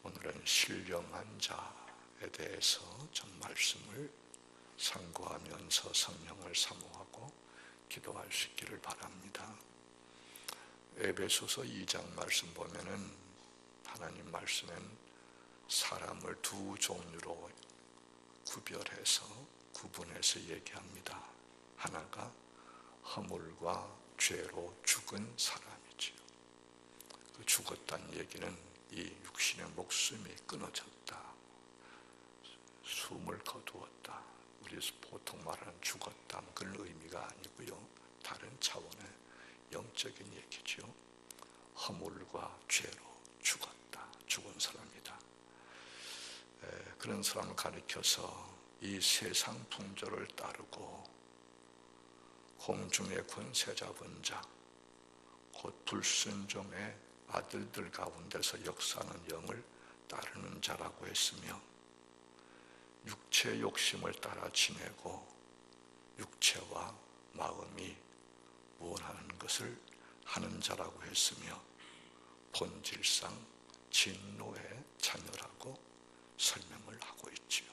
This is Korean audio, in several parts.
오늘은 신령한 자에 대해서 좀 말씀을 상고하면서 성령을 사모하고 기도할 수 있기를 바랍니다. 에베소서 2장 말씀 보면은 하나님 말씀엔 사람을 두 종류로 구분해서 얘기합니다. 하나가 허물과 죄로 죽은 사람이지요. 그 죽었다는 얘기는 이 육신의 목숨이 끊어졌다, 숨을 거두었다, 우리 보통 말하는 죽었다, 그런 의미가 아니고요, 다른 차원의 영적인 얘기죠. 허물과 죄로 죽었다, 죽은 사람이다. 그런 사람을 가리켜서 이 세상 풍조를 따르고 공중의 권세 잡은 자, 곧 불순종의 아들들 가운데서 역사하는 영을 따르는 자라고 했으며, 육체 욕심을 따라 지내고 육체와 마음이 원하는 것을 하는 자라고 했으며, 본질상 진노의 자녀라고 설명을 하고 있지요.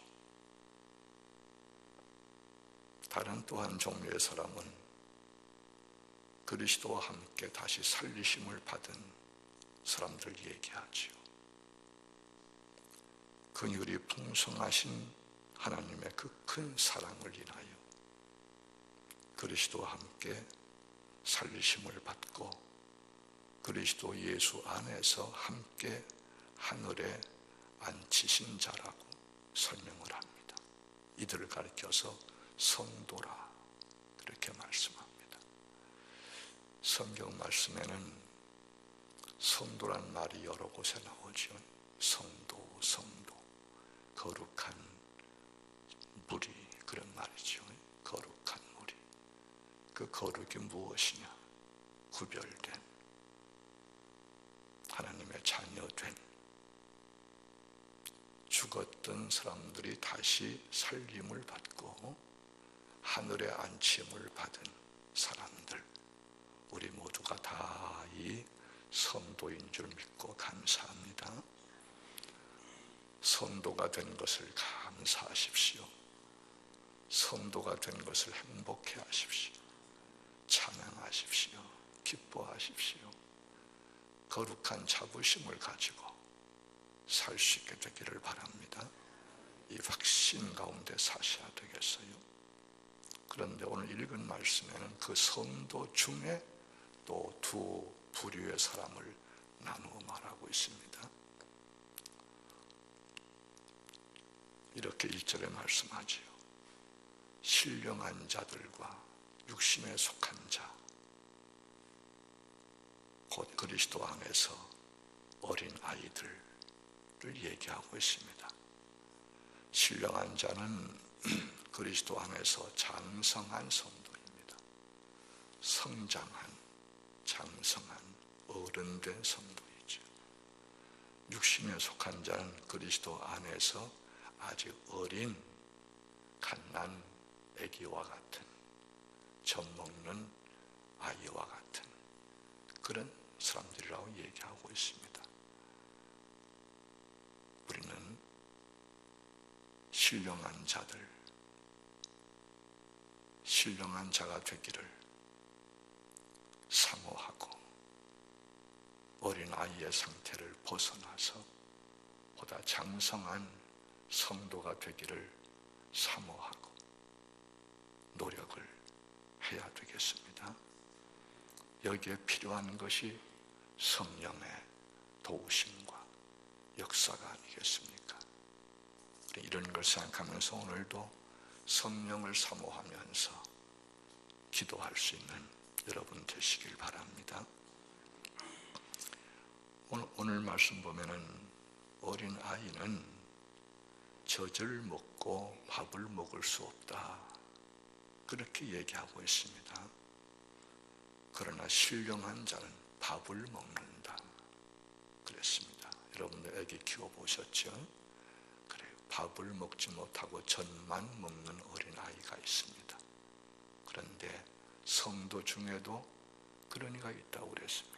다른 또 한 종류의 사람은 그리스도와 함께 다시 살리심을 받은 사람들을 얘기하지요. 긍휼이 풍성하신 하나님의 그 큰 사랑을 인하여 그리스도와 함께 살리심을 받고 그리스도 예수 안에서 함께 하늘에 앉히신 자라고 설명을 합니다. 이들을 가리켜서 성도라 그렇게 말씀합니다. 성경 말씀에는 성도란 말이 여러 곳에 나오죠. 성도, 성도, 거룩한 무리, 그런 말이죠. 거룩한 무리. 그 거룩이 무엇이냐? 구별된, 하나님의 자녀된, 죽었던 사람들이 다시 살림을 받고 하늘에 안침을 받은 사람들, 우리 모두가 다 이 성도인 줄 믿고 감사합니다. 성도가 된 것을 감사하십시오. 성도가 된 것을 행복해 하십시오. 찬양하십시오. 기뻐하십시오. 거룩한 자부심을 가지고 살 수 있게 되기를 바랍니다. 이 확신 가운데 사셔야 되겠어요. 그런데 오늘 읽은 말씀에는 그 성도 중에 또 두 부류의 사람을 나누어 말하고 있습니다. 이렇게 1절에 말씀하지요. 신령한 자들과 육신에 속한 자, 곧 그리스도 안에서 어린 아이들을 얘기하고 있습니다. 신령한 자는 그리스도 안에서 장성한 성도입니다. 성장한, 장성한, 어른된 성도이죠. 육신에 속한 자는 그리스도 안에서 아직 어린 갓난 아기와 같은, 젖먹는 아이와 같은 그런 사람들이라고 얘기하고 있습니다. 우리는 신령한 자들, 신령한 자가 되기를 사모하고 어린 아이의 상태를 벗어나서 보다 장성한 성도가 되기를 사모하고 노력을 해야 되겠습니다. 여기에 필요한 것이 성령의 도우심과 역사가 아니겠습니까? 이런 걸 생각하면서 오늘도 성령을 사모하면서 기도할 수 있는 여러분 되시길 바랍니다. 오늘 말씀 보면은 어린 아이는 젖을 먹고 밥을 먹을 수 없다, 그렇게 얘기하고 있습니다. 그러나 신령한 자는 밥을 먹는다 그랬습니다. 여러분들 애기 키워보셨죠? 그래요. 밥을 먹지 못하고 젖만 먹는 어린 아이가 있습니다. 그런데 성도 중에도 그런 이가 있다고 그랬습니다.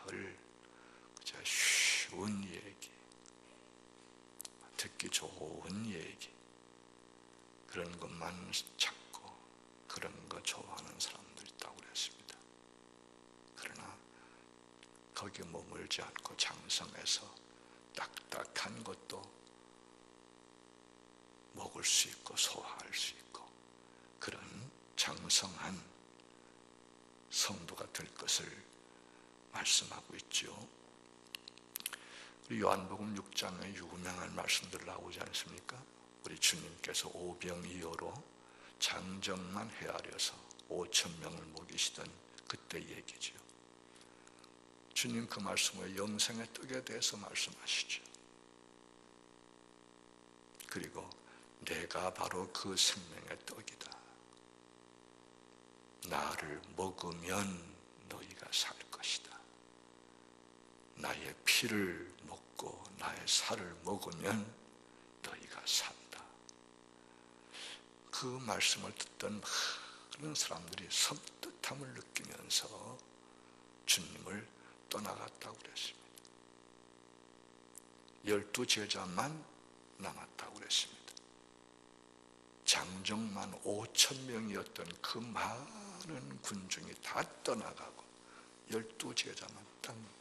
늘 쉬운 얘기, 듣기 좋은 얘기, 그런 것만 찾고 그런 거 좋아하는 사람들이 있다고 그랬습니다. 그러나 거기에 머물지 않고 장성해서 딱딱한 것도 먹을 수 있고 소화할 수 있고 그런 장성한 성도가 될 것을 말씀하고 있죠. 우리 요한복음 6장에 유명한 말씀들 나오지 않습니까? 우리 주님께서 오병이어로 장정만 헤아려서 5,000명을 먹이시던 그때 얘기죠. 주님 그 말씀에 영생의 떡에 대해서 말씀하시죠. 그리고 내가 바로 그 생명의 떡이다. 나를 먹으면 너희가 살 것이다. 나의 피를 먹고 나의 살을 먹으면 너희가 산다. 그 말씀을 듣던 많은 사람들이 섬뜩함을 느끼면서 주님을 떠나갔다고 그랬습니다. 12제자만 남았다고 그랬습니다. 장정만 5,000명이었던 그 많은 군중이 다 떠나가고 12제자만 딱 남았다.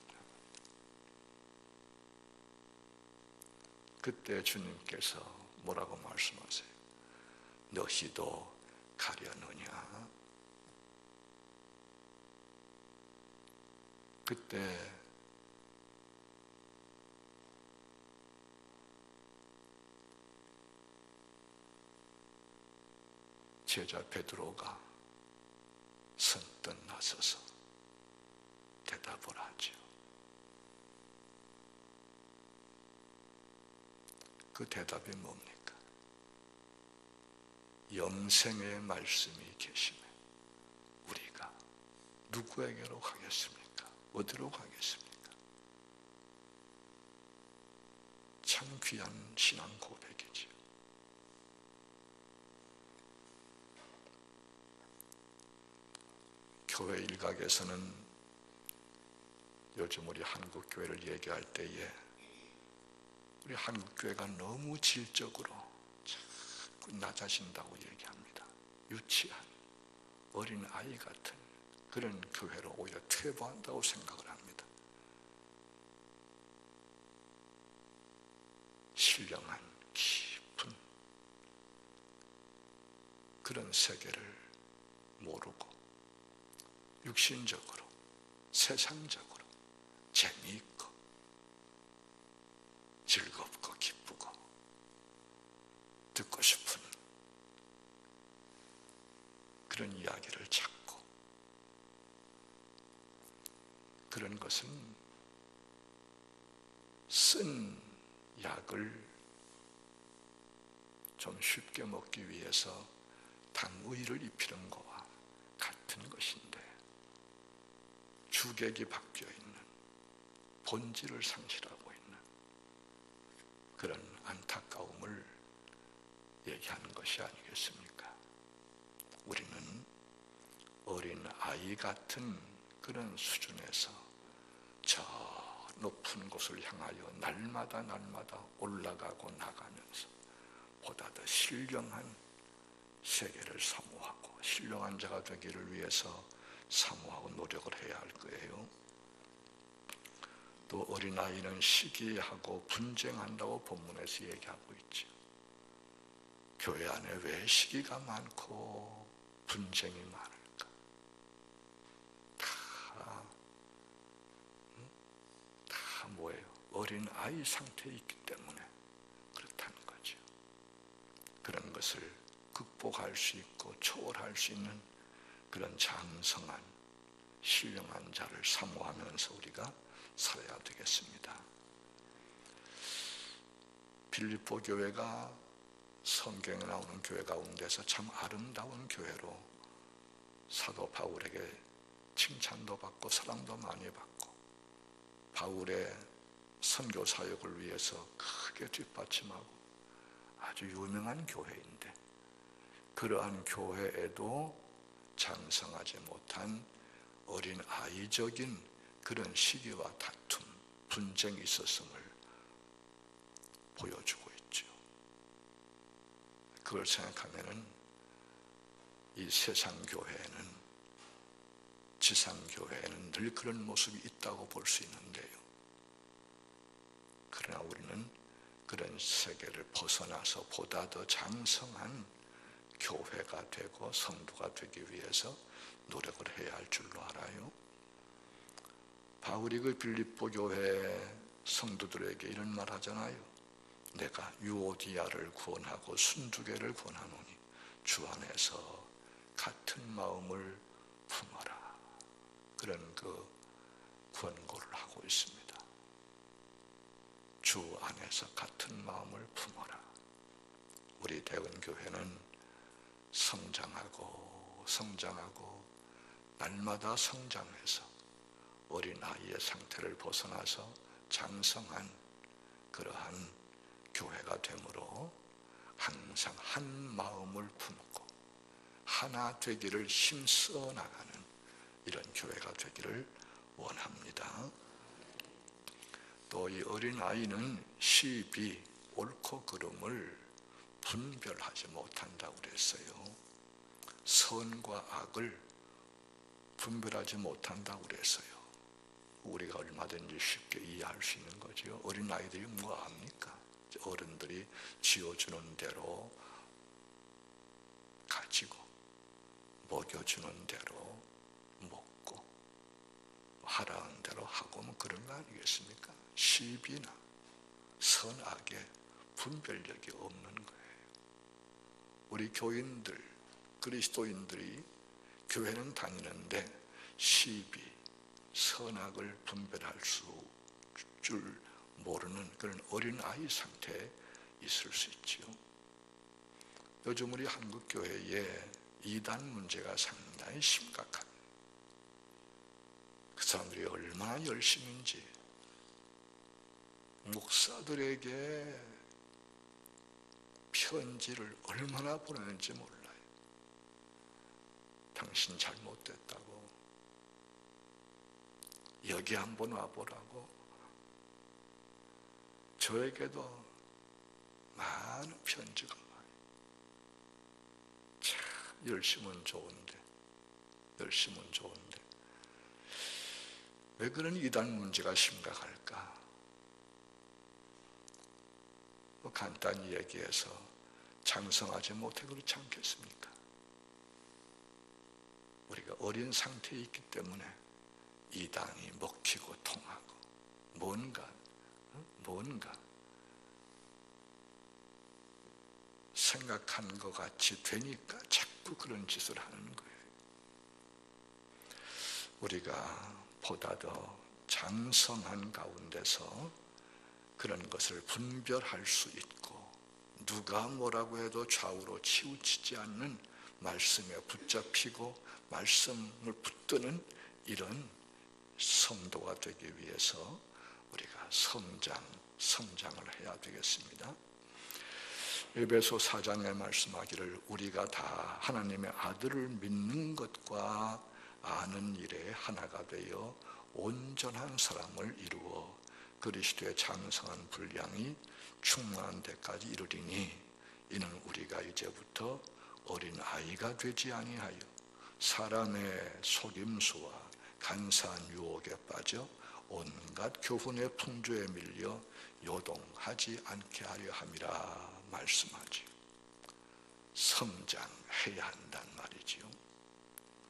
그때 주님께서 뭐라고 말씀하세요? 너희도 가려느냐? 그때 제자 베드로가 선뜻 나서서 대답을 하죠. 그 대답이 뭡니까? 영생의 말씀이 계시면 우리가 누구에게로 가겠습니까? 어디로 가겠습니까? 참 귀한 신앙 고백이지요. 교회 일각에서는 요즘 우리 한국 교회를 얘기할 때에 우리 한국 교회가 너무 질적으로 자꾸 낮아진다고 얘기합니다. 유치한 어린 아이 같은 그런 교회로 오히려 퇴보한다고 생각을 합니다. 신령한 깊은 그런 세계를 모르고 육신적으로 세상적으로 재미있고 즐겁고 기쁘고 듣고 싶은 그런 이야기를 찾고 그런 것은 쓴 약을 좀 쉽게 먹기 위해서 당의를 입히는 것과 같은 것인데 주객이 바뀌어 있는 본질을 상실하고 있는 그런 안타까움을 얘기하는 것이 아니겠습니까? 우리는 어린 아이 같은 그런 수준에서 저 높은 곳을 향하여 날마다 올라가고 나가면서 보다 더 신령한 세계를 사모하고 신령한 자가 되기를 위해서 사모하고 노력을 해야 할 거예요. 또 어린아이는 시기하고 분쟁한다고 본문에서 얘기하고 있죠. 교회 안에 왜 시기가 많고 분쟁이 많을까? 다 뭐예요? 어린아이 상태에 있기 때문에 그렇다는 거죠. 그런 것을 극복할 수 있고 초월할 수 있는 그런 장성한 신령한 자를 사모하면서 우리가 살아야 되겠습니다. 빌립보 교회가 성경에 나오는 교회 가운데서 참 아름다운 교회로 사도 바울에게 칭찬도 받고 사랑도 많이 받고 바울의 선교 사역을 위해서 크게 뒷받침하고 아주 유명한 교회인데 그러한 교회에도 장성하지 못한 어린 아이적인 그런 시기와 다툼, 분쟁이 있었음을 보여주고 있죠. 그걸 생각하면은 이 세상 교회에는, 지상 교회에는 늘 그런 모습이 있다고 볼 수 있는데요. 그러나 우리는 그런 세계를 벗어나서 보다 더 장성한 교회가 되고 성도가 되기 위해서 노력을 해야 할 줄로 알아요. 바울이 그 빌립보 교회 성도들에게 이런 말 하잖아요. 내가 유오디아를 구원하고 순두개를 구원하노니 주 안에서 같은 마음을 품어라. 그런 그 권고를 하고 있습니다. 주 안에서 같은 마음을 품어라. 우리 대원교회는 성장하고 날마다 성장해서 어린아이의 상태를 벗어나서 장성한 그러한 교회가 되므로 항상 한 마음을 품고 하나 되기를 힘써 나가는 이런 교회가 되기를 원합니다. 또 이 어린아이는 시비, 옳고 그름을 분별하지 못한다고 그랬어요. 선과 악을 분별하지 못한다고 그랬어요. 우리가 얼마든지 쉽게 이해할 수 있는 거죠. 어린아이들이 뭐합니까? 어른들이 지어주는 대로 가지고 먹여주는 대로 먹고 하라는 대로 하고 뭐 그런 거 아니겠습니까? 시비나 선악의 분별력이 없는 거예요. 우리 교인들, 그리스도인들이 교회는 다니는데 시비, 선악을 분별할 줄 모르는 그런 어린아이 상태에 있을 수 있지요. 요즘 우리 한국교회에 이단 문제가 상당히 심각한, 그 사람들이 얼마나 열심인지 목사들에게 편지를 얼마나 보내는지 몰라요. 당신 잘못됐다고, 여기 한번 와보라고. 저에게도 많은 편지가 와요. 참 열심은 좋은데 왜 그런 이단 문제가 심각할까? 간단히 얘기해서 장성하지 못해 그렇지 않겠습니까? 우리가 어린 상태에 있기 때문에 이단이 먹히고 통하고 뭔가 생각한 것 같이 되니까 자꾸 그런 짓을 하는 거예요. 우리가 보다 더 장성한 가운데서 그런 것을 분별할 수 있고 누가 뭐라고 해도 좌우로 치우치지 않는 말씀에 붙잡히고 말씀을 붙드는 이런 성도가 되기 위해서 우리가 성장을 해야 되겠습니다. 에베소 4장에 말씀하기를 우리가 다 하나님의 아들을 믿는 것과 아는 일에 하나가 되어 온전한 사람을 이루어 그리스도의 장성한 분량이 충만한 데까지 이르리니 이는 우리가 이제부터 어린아이가 되지 아니하여 사람의 속임수와 간사한 유혹에 빠져 온갖 교훈의 풍조에 밀려 요동하지 않게 하려 함이라 말씀하지요. 성장해야 한단 말이지요.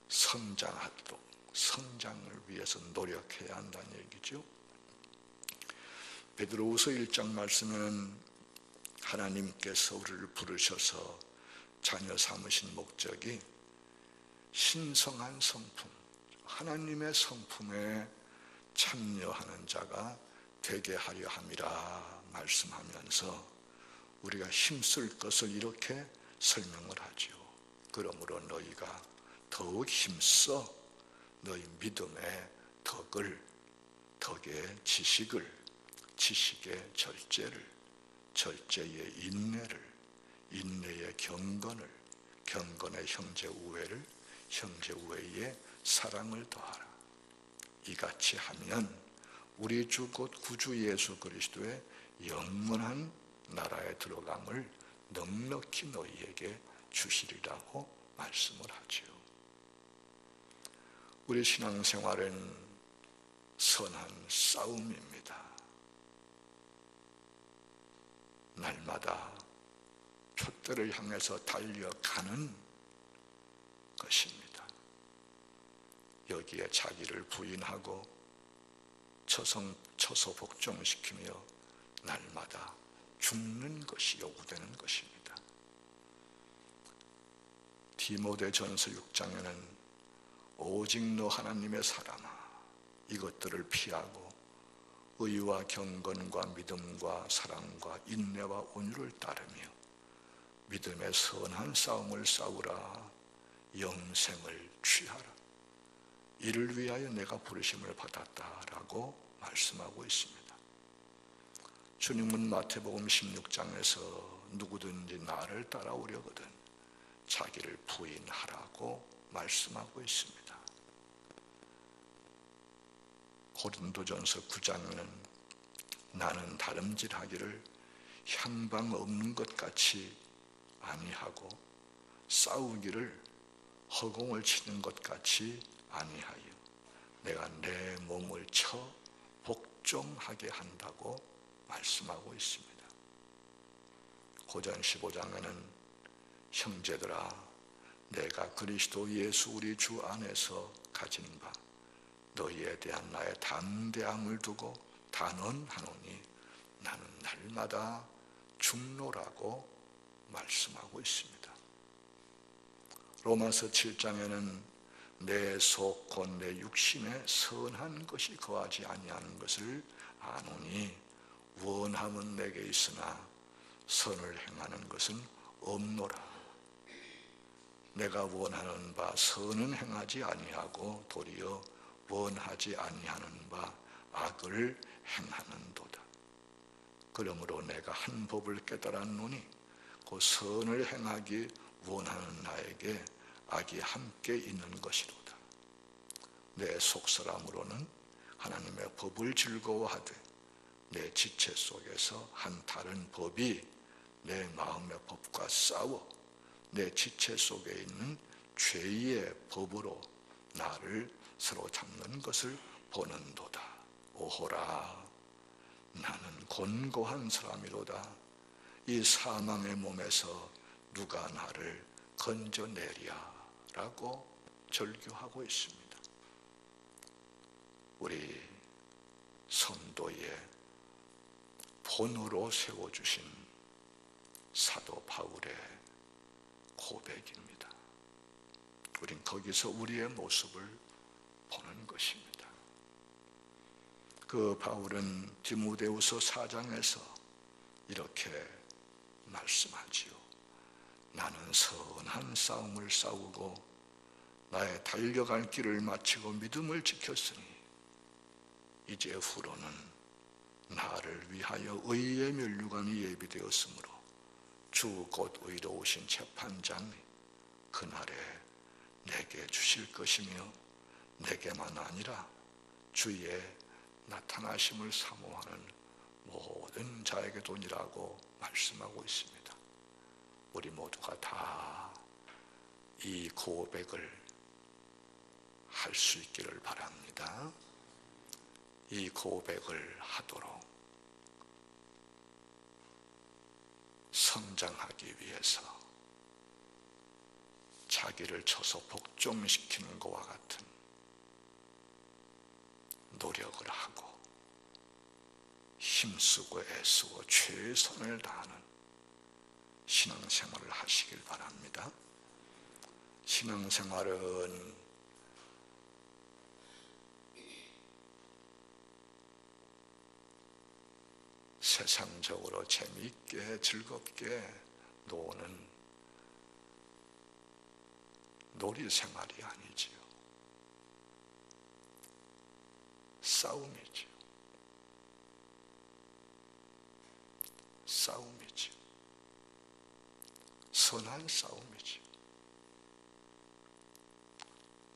성장하도록 성장을 위해서 노력해야 한다는 얘기죠. 베드로후서 1장 말씀에는 하나님께서 우리를 부르셔서 자녀 삼으신 목적이 신성한 성품, 하나님의 성품에 참여하는 자가 되게 하려 함이라 말씀하면서 우리가 힘쓸 것을 이렇게 설명을 하죠. 그러므로 너희가 더욱 힘써 너희 믿음의 덕의 지식의 절제를, 절제의 인내를, 인내의 경건을, 경건의 형제 우애를, 형제 우애의 사랑을 더하라. 이같이 하면 우리 주 곧 구주 예수 그리스도의 영원한 나라에 들어감을 넉넉히 너희에게 주시리라고 말씀을 하지요. 우리 신앙생활은 선한 싸움입니다. 날마다 표대를 향해서 달려가는 것입니다. 여기에 자기를 부인하고 처소 복종시키며 날마다 죽는 것이 요구되는 것입니다. 디모데전서 6장에는 오직 너 하나님의 사람아 이것들을 피하고 의와 경건과 믿음과 사랑과 인내와 온유를 따르며 믿음의 선한 싸움을 싸우라. 영생을 취하라. 이를 위하여 내가 부르심을 받았다라고 말씀하고 있습니다. 주님은 마태복음 16장에서 누구든지 나를 따라오려거든 자기를 부인하라고 말씀하고 있습니다. 고린도전서 9장에는 나는 다름질하기를 향방 없는 것 같이 아니하고 싸우기를 허공을 치는 것 같이 아니하여 내가 내 몸을 쳐 복종하게 한다고 말씀하고 있습니다. 고전 15장에는 형제들아 내가 그리스도 예수 우리 주 안에서 가진 바 너희에 대한 나의 담대함을 두고 단언하노니 나는 날마다 죽노라고 말씀하고 있습니다. 로마서 7장에는 내 속 곧 내 육신에 선한 것이 거하지 아니하는 것을 아노니 원함은 내게 있으나 선을 행하는 것은 없노라. 내가 원하는 바 선은 행하지 아니하고 도리어 원하지 아니하는 바 악을 행하는도다. 그러므로 내가 한 법을 깨달았노니 그 선을 행하기 원하는 나에게 악이 함께 있는 것이로다. 내 속사람으로는 하나님의 법을 즐거워하되 내 지체 속에서 한 다른 법이 내 마음의 법과 싸워 내 지체 속에 있는 죄의 법으로 나를 사로잡는 것을 보는도다. 오호라 나는 곤고한 사람이로다. 이 사망의 몸에서 누가 나를 건져내랴 라고 절규하고 있습니다. 우리 성도의 본으로 세워주신 사도 바울의 고백입니다. 우린 거기서 우리의 모습을 보는 것입니다. 그 바울은 디모데후서 4장에서 이렇게 말씀하지요. 나는 선한 싸움을 싸우고 나의 달려갈 길을 마치고 믿음을 지켰으니 이제 후로는 나를 위하여 의의 면류관이 예비되었으므로 주 곧 의로우신 재판장이 그날에 내게 주실 것이며 내게만 아니라 주의 나타나심을 사모하는 모든 자에게도니라고 말씀하고 있습니다. 우리 모두가 다 이 고백을 할 수 있기를 바랍니다. 이 고백을 하도록 성장하기 위해서 자기를 쳐서 복종시키는 것과 같은 노력을 하고 힘쓰고 애쓰고 최선을 다하는 신앙생활을 하시길 바랍니다. 신앙생활은 세상적으로 재미있게 즐겁게 노는 놀이생활이 아니지요. 싸움이지요. 싸움이지요. 선한 싸움이지요.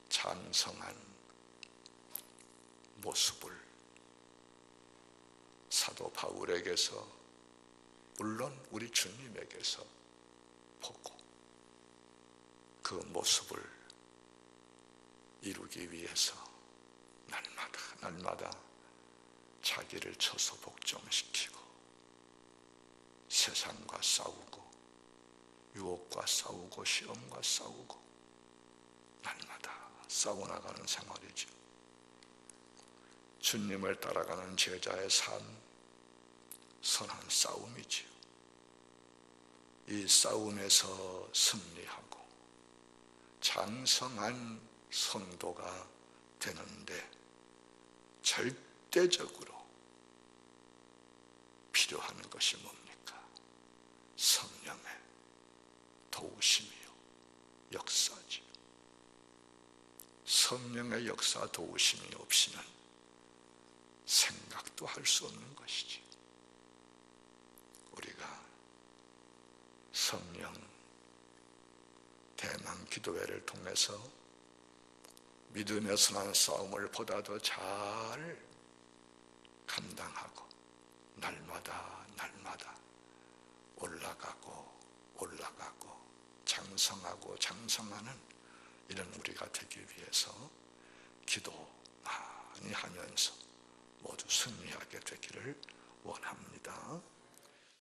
장성한 모습을 바울에게서, 물론 우리 주님에게서 보고 그 모습을 이루기 위해서 날마다 자기를 쳐서 복종시키고 세상과 싸우고 유혹과 싸우고 시험과 싸우고 날마다 싸워나가는 생활이죠. 주님을 따라가는 제자의 삶, 선한 싸움이지요. 이 싸움에서 승리하고 장성한 성도가 되는데 절대적으로 필요한 것이 뭡니까? 성령의 도우심이요, 역사지요. 성령의 역사 도우심이 없이는 생각도 할 수 없는 것이지. 우리가 성령 대망 기도회를 통해서 믿음의 선한 싸움을 보다 더 잘 감당하고 날마다 올라가고 장성하는 이런 우리가 되기 위해서 기도 많이 하면서 모두 승리하게 되기를 원합니다.